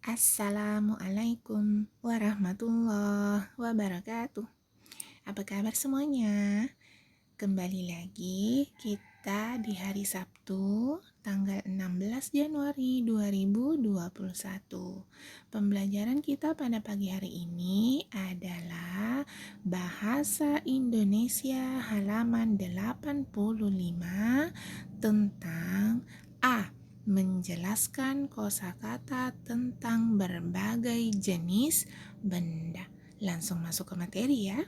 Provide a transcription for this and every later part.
Assalamualaikum warahmatullahi wabarakatuh. Apa kabar semuanya? Kembali lagi kita di hari Sabtu tanggal 16 Januari 2021. Pembelajaran kita pada pagi hari ini adalah Bahasa Indonesia halaman 85 tentang menjelaskan kosakata tentang berbagai jenis benda. Langsung masuk ke materi ya.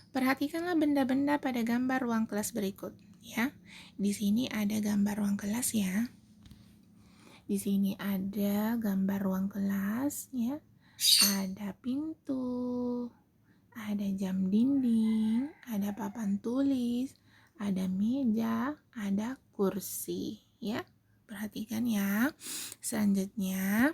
Perhatikanlah benda-benda pada gambar ruang kelas berikut ya. Di sini ada gambar ruang kelas ya. Di sini ada gambar ruang kelas ya. Ada pintu, ada jam dinding, ada papan tulis, ada meja, ada kursi ya. Perhatikan ya. Selanjutnya,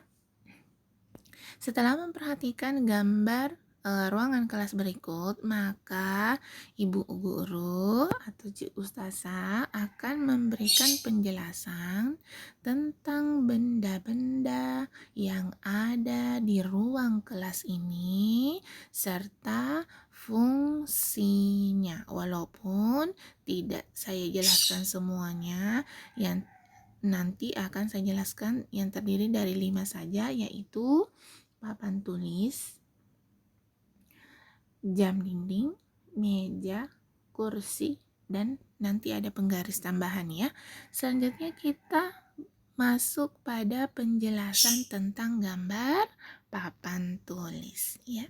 setelah memperhatikan gambar ruangan kelas berikut, maka ibu guru atau Cik Ustazah akan memberikan penjelasan tentang benda-benda yang ada di ruang kelas ini serta fungsinya. Walaupun tidak saya jelaskan semuanya, yang nanti akan saya jelaskan yang terdiri dari 5 saja, yaitu papan tulis, jam dinding, meja, kursi, dan nanti ada penggaris tambahan ya. Selanjutnya kita masuk pada penjelasan tentang gambar papan tulis ya.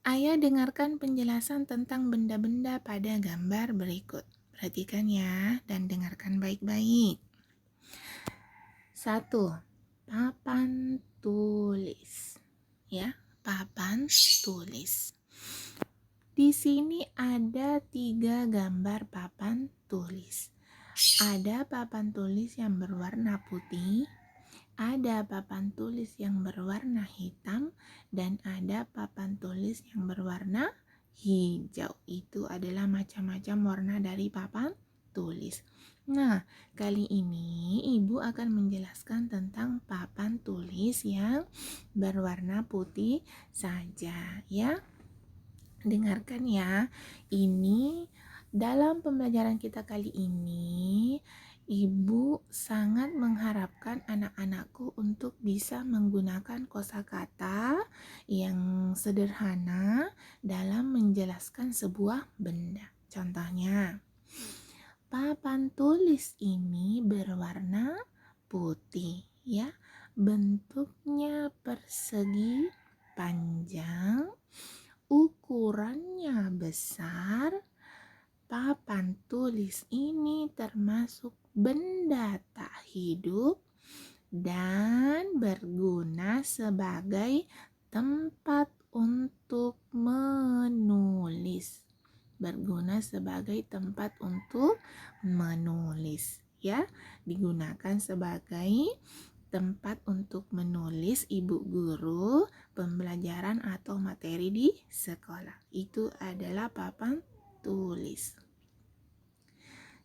Ayo dengarkan penjelasan tentang benda-benda pada gambar berikut. Perhatikan ya dan dengarkan baik-baik. 1. Papan tulis. Ya, papan tulis. Di sini ada 3 gambar papan tulis. Ada papan tulis yang berwarna putih, ada papan tulis yang berwarna hitam, dan ada papan tulis yang berwarna hijau. Itu adalah macam-macam warna dari papan tulis. Nah, kali ini Ibu akan menjelaskan tentang papan tulis yang berwarna putih saja ya. Dengarkan ya. Ini dalam pembelajaran kita kali ini, Ibu sangat mengharapkan anak-anakku untuk bisa menggunakan kosakata yang sederhana dalam menjelaskan sebuah benda. Contohnya, papan tulis ini berwarna putih ya. Bentuknya persegi, panjang, ukurannya besar. Papan tulis ini termasuk benda tak hidup dan berguna sebagai tempat untuk menulis. Berguna sebagai tempat untuk menulis ya. Digunakan sebagai tempat untuk menulis ibu guru pembelajaran atau materi di sekolah. Itu adalah papan tulis.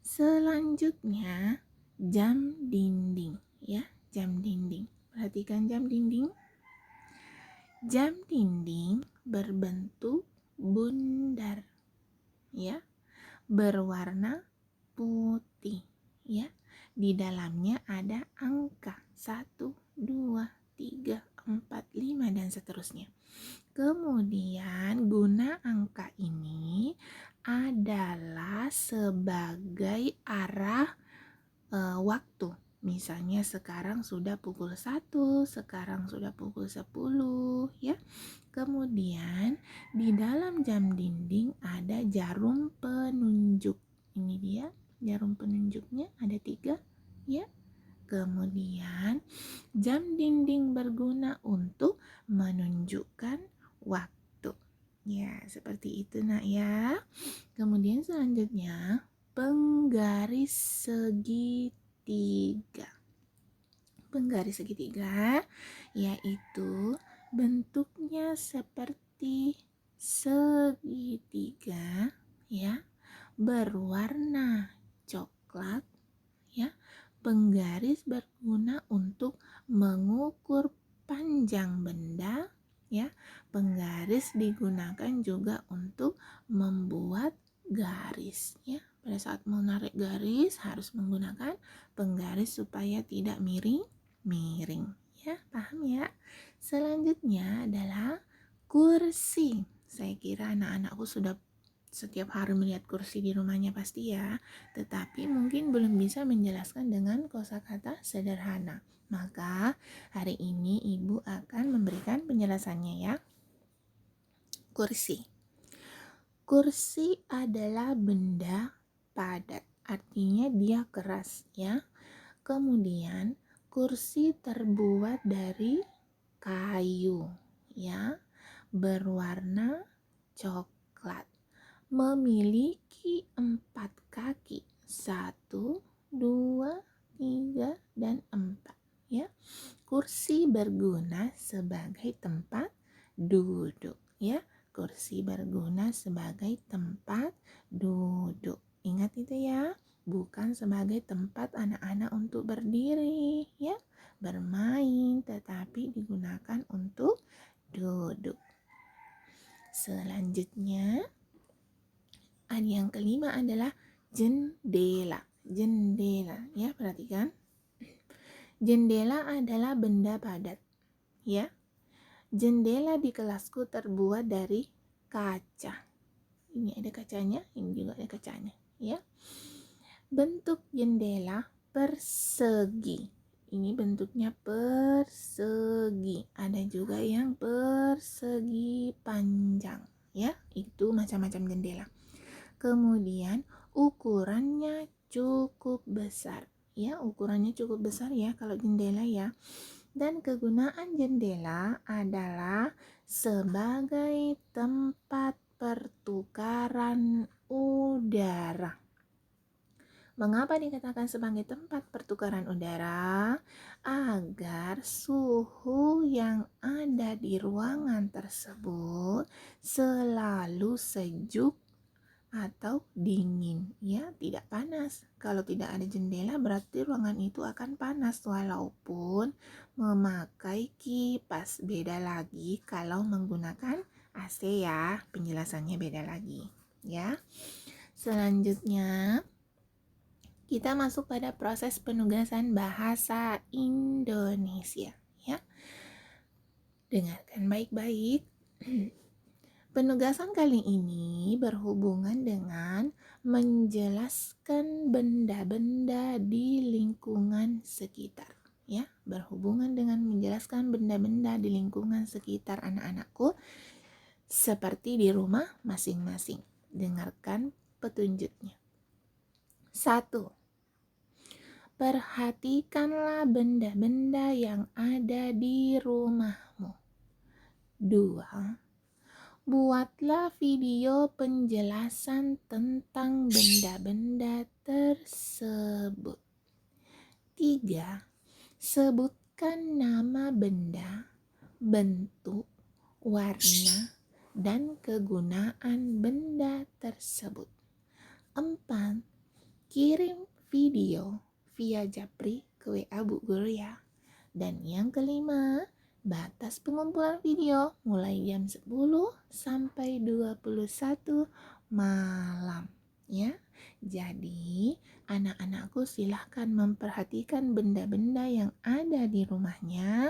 Selanjutnya, jam dinding ya, jam dinding. Perhatikan jam dinding. Jam dinding berbentuk bundar ya, berwarna putih ya. Di dalamnya ada angka 1, 2, 3, 4, 5 dan seterusnya. Kemudian guna angka ini adalah sebagai arah waktu. Misalnya sekarang sudah pukul 1, sekarang sudah pukul 10 ya. Kemudian di dalam jam dinding ada jarum penunjuk. Ini dia jarum penunjuknya, ada 3 ya. Kemudian jam dinding berguna untuk menunjukkan waktu. Ya, seperti itu nak ya. Kemudian selanjutnya penggaris segitiga. Penggaris segitiga yaitu bentuknya seperti segitiga ya, berwarna coklat ya, Penggaris berguna untuk mengukur panjang benda, ya. Penggaris digunakan juga untuk membuat garis, ya. Pada saat menarik garis harus menggunakan penggaris supaya tidak miring, ya. Paham ya? Selanjutnya adalah kursi. Saya kira anak-anakku sudah setiap hari melihat kursi di rumahnya pasti ya, tetapi mungkin belum bisa menjelaskan dengan kosakata sederhana. Maka hari ini Ibu akan memberikan penjelasannya ya. Kursi. Kursi adalah benda padat, artinya dia keras ya. Kemudian kursi terbuat dari kayu ya, berwarna coklat. Memiliki 4 kaki, 1, 2, 3, dan 4 ya. Kursi berguna sebagai tempat duduk ya. Kursi berguna sebagai tempat duduk. Ingat itu ya, bukan sebagai tempat anak-anak untuk berdiri ya, bermain, tetapi digunakan untuk duduk. Selanjutnya yang kelima adalah jendela. Jendela ya, perhatikan. Jendela adalah benda padat ya. Jendela di kelasku terbuat dari kaca. Ini ada kacanya, ini juga ada kacanya ya. Bentuk jendela persegi. Ini bentuknya persegi. Ada juga yang persegi panjang ya. Itu macam-macam jendela. Kemudian ukurannya cukup besar ya, ukurannya cukup besar ya kalau jendela ya. Dan kegunaan jendela adalah sebagai tempat pertukaran udara. Mengapa dikatakan sebagai tempat pertukaran udara? Agar suhu yang ada di ruangan tersebut selalu sejuk atau dingin ya, tidak panas. Kalau tidak ada jendela berarti ruangan itu akan panas walaupun memakai kipas. Beda lagi kalau menggunakan AC ya, penjelasannya beda lagi ya. Selanjutnya kita masuk pada proses penugasan bahasa Indonesia ya. Dengarkan baik-baik. Penugasan kali ini berhubungan dengan menjelaskan benda-benda di lingkungan sekitar ya, berhubungan dengan menjelaskan benda-benda di lingkungan sekitar anak-anakku seperti di rumah masing-masing. Dengarkan petunjuknya. 1. Perhatikanlah benda-benda yang ada di rumahmu. 2. Buatlah video penjelasan tentang benda-benda tersebut. 3. Sebutkan nama benda, bentuk, warna, dan kegunaan benda tersebut. 4. Kirim video via Japri ke WA Bu Guru ya. Dan yang kelima, batas pengumpulan video mulai jam 10 sampai 21 malam ya. Jadi anak-anakku silahkan memperhatikan benda-benda yang ada di rumahnya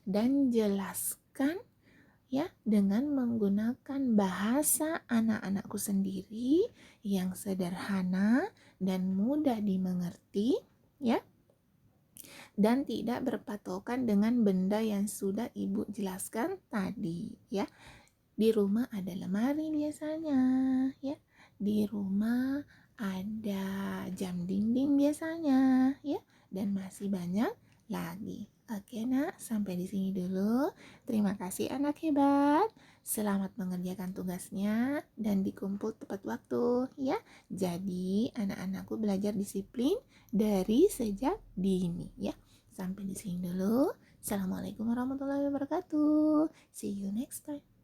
dan jelaskan ya dengan menggunakan bahasa anak-anakku sendiri yang sederhana dan mudah dimengerti ya. Dan tidak berpatokan dengan benda yang sudah Ibu jelaskan tadi ya. Di rumah ada lemari biasanya ya. Di rumah ada jam dinding biasanya ya, dan masih banyak lagi. Oke nak, sampai di sini dulu. Terima kasih anak hebat. Selamat mengerjakan tugasnya dan dikumpul tepat waktu ya. Jadi anak-anakku belajar disiplin dari sejak dini ya. Sampai di sini dulu. Assalamualaikum warahmatullahi wabarakatuh. See you next time.